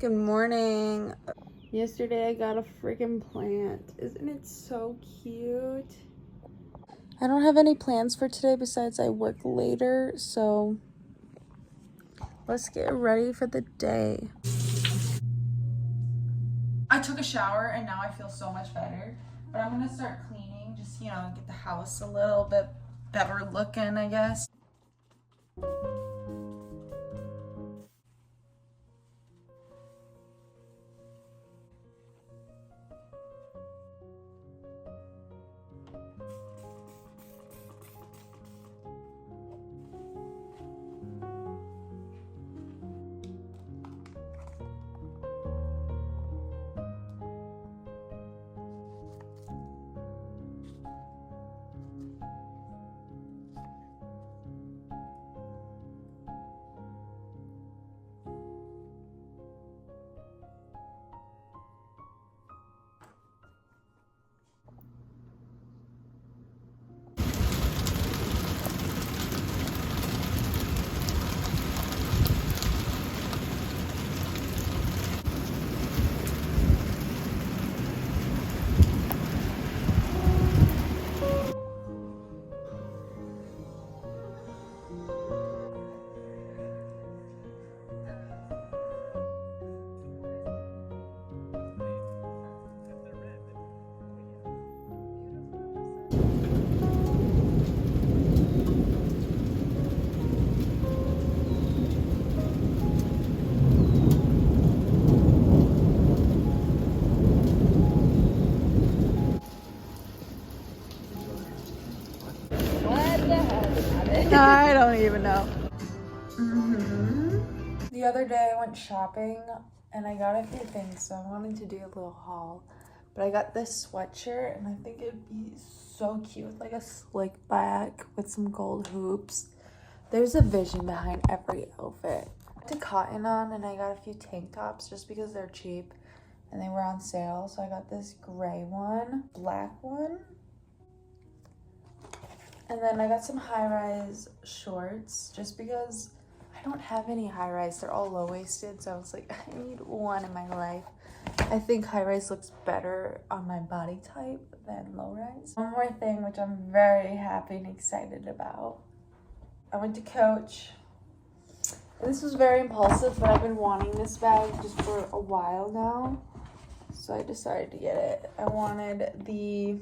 Good morning. Yesterday I got a freaking plant. Isn't it so cute? I don't have any plans for today besides I work later, so let's get ready for the day. I took a shower and now I feel so much better, but I'm gonna start cleaning, just, get the house a little bit better looking, I guess. I don't even know. The other day I went shopping and I got a few things, so I wanted to do a little haul. But I got this sweatshirt and I think it'd be so cute with like a slick back with some gold hoops. There's a vision behind every outfit. I went to Cotton On and I got a few tank tops just because they're cheap and they were on sale. So I got this gray one, black one, and then I got some high-rise shorts just because I don't have any high-rise. They're all low-waisted, so I was like, I need one in my life. I think high-rise looks better on my body type than low-rise. One more thing, which I'm very happy and excited about. I went to Coach. This was very impulsive, but I've been wanting this bag just for a while now, so I decided to get it. I wanted the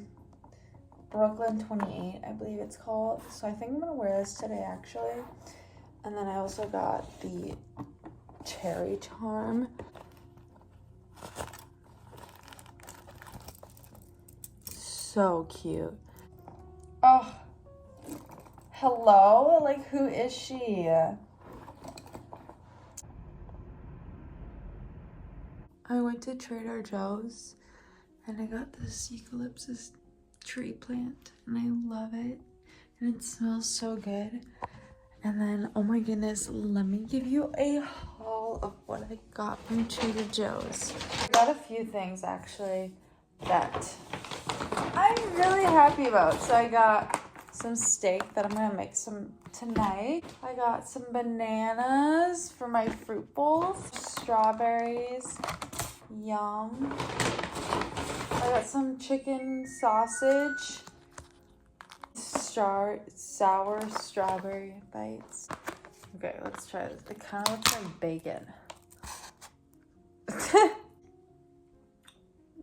Brooklyn 28, I believe it's called. So I think I'm gonna wear this today actually. And then I also got the Cherry Charm. So cute. Oh, hello? Like, who is she? I went to Trader Joe's and I got this eucalyptus tree plant and I love it and it smells so good. And then, oh my goodness, let me give you a haul of what I got from Trader Joe's. I got a few things actually that I'm really happy about. So I got some steak that I'm gonna make some tonight. I got some bananas for my fruit bowls, strawberries, yum. I got some chicken sausage, sour strawberry bites. Okay, let's try this. It kind of looks like bacon.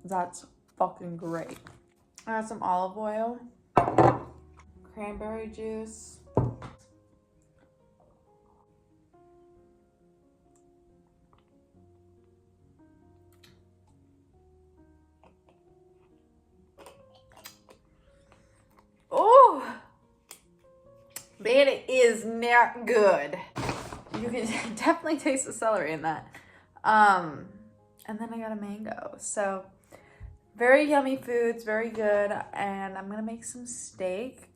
That's fucking great. I got some olive oil, cranberry juice, man, it is not good. You can definitely taste the celery in that. And then I got a mango. So very yummy foods, very good. And I'm gonna make some steak.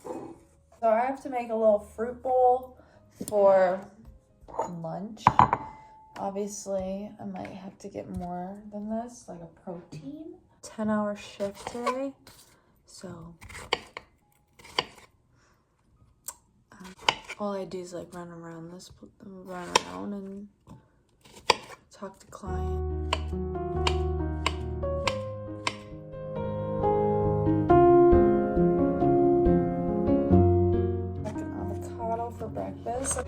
So I have to make a little fruit bowl for lunch. Obviously, I might have to get more than this, like a protein. 10-hour shift today. So all I do is like run around and talk to client. Like an avocado for breakfast.